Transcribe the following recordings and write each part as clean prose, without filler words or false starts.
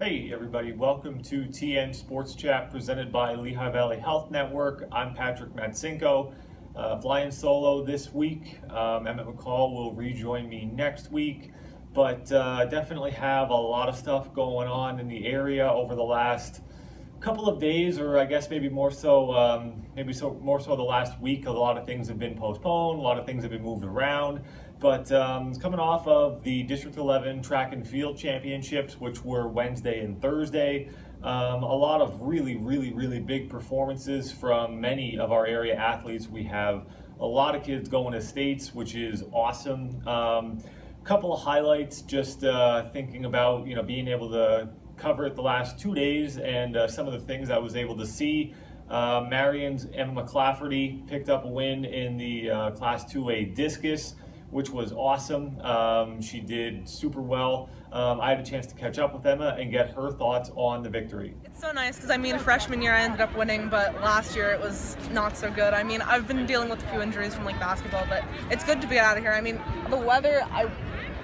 Hey everybody, welcome to TnSportsChat presented by Lehigh Valley Health Network. I'm Patrick Matsinko, flying solo this week. Emmett McCall will rejoin me next week, but definitely have a lot of stuff going on in the area over the last couple of days, or I guess maybe more so the last week. A lot of things have been postponed, a lot of things have been moved around. But coming off of the District 11 Track and Field Championships, which were Wednesday and Thursday, a lot of really big performances from many of our area athletes. We have a lot of kids going to states, which is awesome. Couple of highlights, just thinking about being able to cover it the last 2 days and some of the things I was able to see. Marion's Emma McClafferty picked up a win in the Class 2A discus, which was awesome. She did super well. I had a chance to catch up with Emma and get her thoughts on the victory. It's so nice because, freshman year I ended up winning, but last year it was not so good. I've been dealing with a few injuries from basketball, but it's good to be out of here. The weather,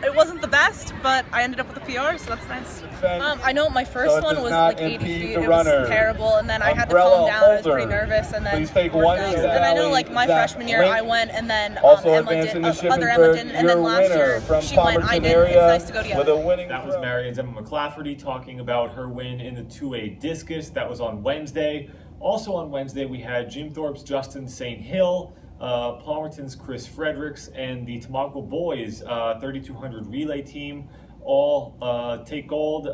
it wasn't the best, but I ended up with a PR, so that's nice. I know my first one was 80 feet. It was terrible, and then I had to calm down. I was pretty nervous, and then and I know my freshman year I went, and then Emma did, other Emma didn't, and then last year she went, I didn't. It's nice to go together. That was Marion's Emma McClafferty talking about her win in the 2A discus. That was on Wednesday. Also on Wednesday we had Jim Thorpe's Justin St. Hill, Palmerton's Chris Fredericks, and the Tamaqua boys 3200 relay team all take gold.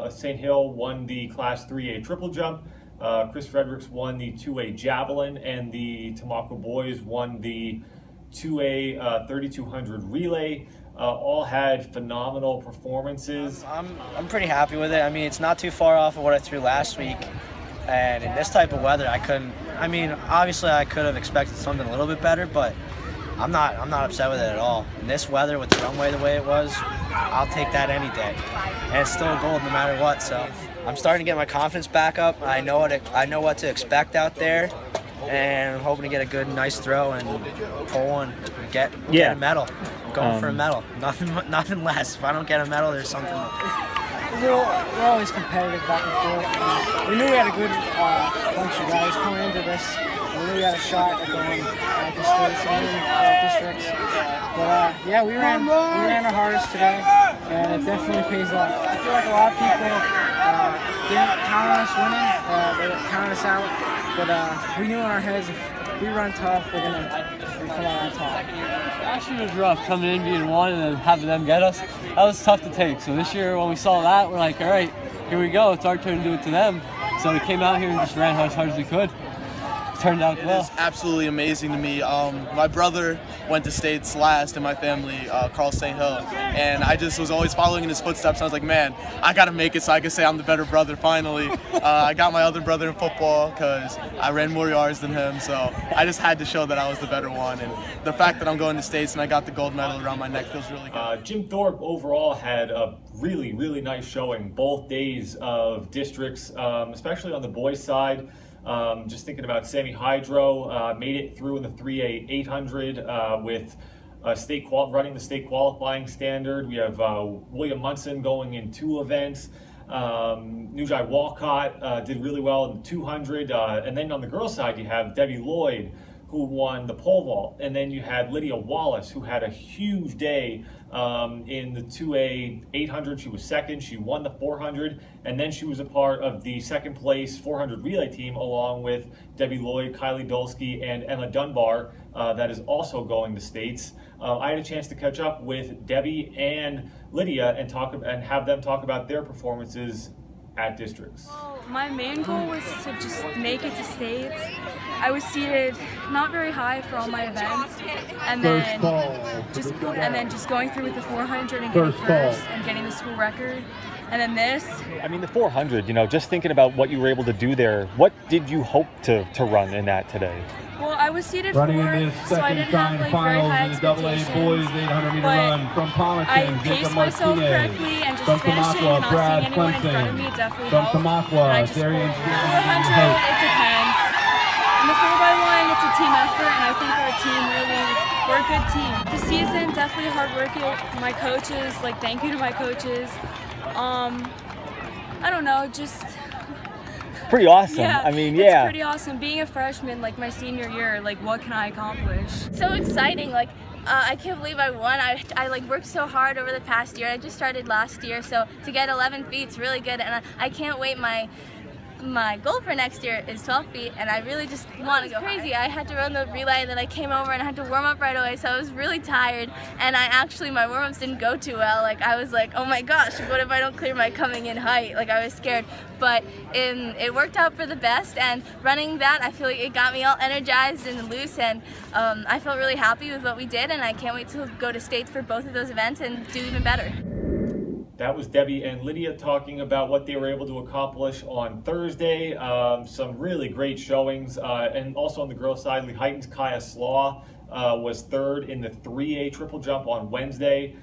St. Hill won the Class 3A triple jump. Chris Fredericks won the 2A javelin, and the Tamaqua boys won the 2A 3200 relay. All had phenomenal performances. I'm pretty happy with it. It's not too far off of what I threw last week. And in this type of weather, obviously I could have expected something a little bit better, but I'm not upset with it at all. In this weather, with the runway the way it was, I'll take that any day. And it's still a gold no matter what. So I'm starting to get my confidence back up. I know what to expect out there, and I'm hoping to get a good, nice throw and pull one, get a medal. I'm going for a medal. Nothing less. If I don't get a medal, there's something. We're always competitive back and forth. We knew we had a good bunch of guys coming into this. We knew we had a shot at going to states and districts. But we ran our hardest today, and it definitely pays off. I feel like a lot of people didn't count on us winning. They counted us out. But we knew in our heads, if we run tough, we're gonna come out on top. Last year was rough, coming in, being one, and then having them get us. That was tough to take. So this year, when we saw that, we're like, all right, here we go. It's our turn to do it to them. So we came out here and just ran as hard as we could. It turned out well. It's absolutely amazing to me. My brother went to states last in my family, Carl St. Hill, and I just was always following in his footsteps. I was like, man, I got to make it so I can say I'm the better brother finally. I got my other brother in football because I ran more yards than him, so I just had to show that I was the better one. And the fact that I'm going to states and I got the gold medal around my neck feels really good. Jim Thorpe overall had a really nice showing both days of districts, especially on the boys' side. Just thinking about Sammy Hydro, made it through in the 3A 800 with running the state qualifying standard. We have William Munson going in 2 events. Nujai Walcott did really well in the 200. And then on the girls' side, you have Debbie Lloyd, who won the pole vault. And then you had Lydia Wallace, who had a huge day in the 2A 800. She was second. She won the 400. And then she was a part of the second place 400 relay team, along with Debbie Lloyd, Kylie Dolsky, and Emma Dunbar, that is also going to states. I had a chance to catch up with Debbie and Lydia and have them talk about their performances at districts. Well, my main goal was to just make it to states. I was seated not very high for all my events, and then just going through with the 400 and getting first and getting the school record. And then this. The 400, just thinking about what you were able to do there, what did you hope to run in that today? Well, I was seated fourth, so I didn't have very high expectations. But I paced myself correctly and just finishing, not seeing anyone in front of me definitely helped. And I just scored. 400, it depends. In the 4x1, it's a team effort, and I think our team we're a good team. The season, definitely hard work. My coaches, thank you to my coaches. I don't know, just Pretty awesome. yeah. I mean, It's yeah. pretty awesome. Being a freshman, like my senior year, like what can I accomplish? So exciting, like I can't believe I won. I like worked so hard over the past year. I just started last year, so to get 11 feet is really good, and I can't wait. My goal for next year is 12 feet, and I really just want to go crazy. I had to run the relay, and then I came over and I had to warm up right away, so I was really tired, and my warm-ups didn't go too well. Like I was like, oh my gosh, what if I don't clear my coming in height? Like I was scared, but it worked out for the best, and running that, I feel like it got me all energized and loose, and I felt really happy with what we did, and I can't wait to go to states for both of those events and do even better. That was Debbie and Lydia talking about what they were able to accomplish on Thursday. Some really great showings. And also on the girls' side, Lehighton's Kaya Slaw was third in the 3A triple jump on Wednesday.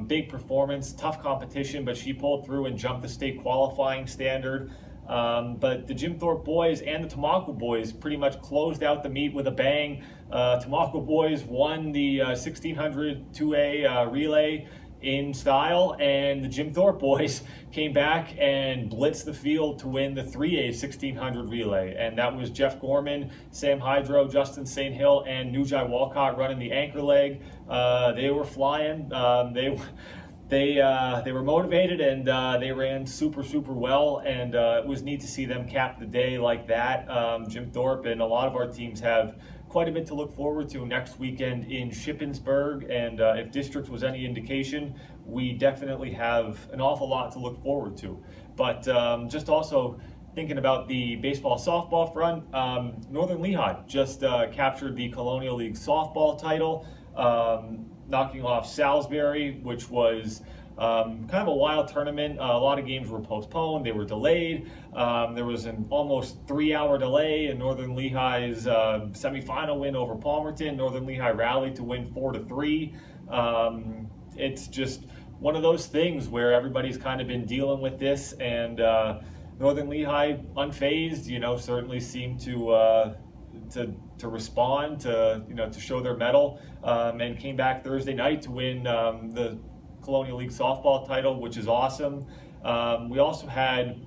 Big performance, tough competition, but she pulled through and jumped the state qualifying standard. But the Jim Thorpe boys and the Tamaqua boys pretty much closed out the meet with a bang. Tamaqua boys won the 1600 2A relay in style, and the Jim Thorpe boys came back and blitzed the field to win the 3A 1600 relay, and that was Jeff Gorman, Sam Hydro, Justin St. Hill, and Nujai Walcott running the anchor leg. They were flying. They were motivated, and they ran super well, and it was neat to see them cap the day like that. Jim Thorpe and a lot of our teams have quite a bit to look forward to next weekend in Shippensburg, and if districts was any indication, we definitely have an awful lot to look forward to. But just also thinking about the baseball softball front, Northern Lehigh just captured the Colonial League softball title, knocking off Salisbury, which was kind of a wild tournament. A lot of games were postponed, they were delayed. There was an almost 3-hour delay in Northern Lehigh's semifinal win over Palmerton. Northern Lehigh rallied to win 4-3. It's just one of those things where everybody's kind of been dealing with this, and Northern Lehigh, unfazed, certainly seemed to respond, to show their mettle, and came back Thursday night to win the Colonial League softball title, which is awesome. We also had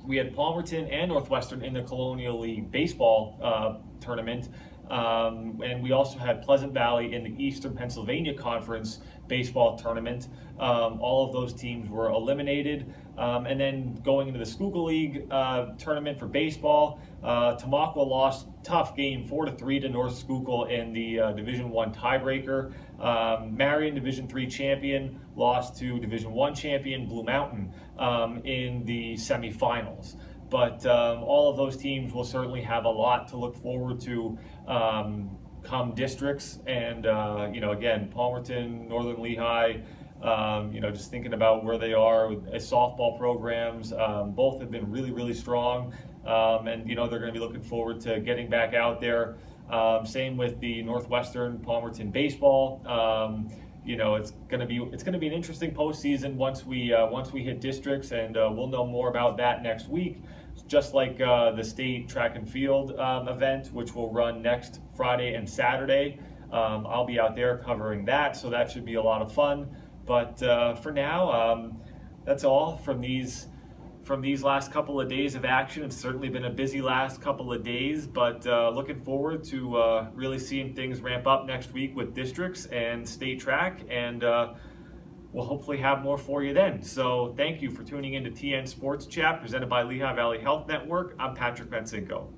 Palmerton and Northwestern in the Colonial League baseball tournament, and we also had Pleasant Valley in the Eastern Pennsylvania Conference baseball tournament. All of those teams were eliminated. And then going into the Schuylkill League tournament for baseball, Tamaqua lost tough game 4-3 to North Schuylkill in the Division I tiebreaker. Marion, Division III champion, lost to Division I champion Blue Mountain in the semifinals. But all of those teams will certainly have a lot to look forward to come districts. And, again, Palmerton, Northern Lehigh, just thinking about where they are with softball programs, both have been really strong. And, they're going to be looking forward to getting back out there. Same with the Northwestern Palmerton baseball. It's going to be an interesting postseason once we hit districts, and we'll know more about that next week. Just like the state track and field event, which will run next Friday and Saturday. I'll be out there covering that, so that should be a lot of fun. But for now, that's all from these last couple of days of action. It's certainly been a busy last couple of days, but looking forward to really seeing things ramp up next week with districts and state track, and we'll hopefully have more for you then. So thank you for tuning in to TN Sports Chat, presented by Lehigh Valley Health Network. I'm Patrick Metzinko.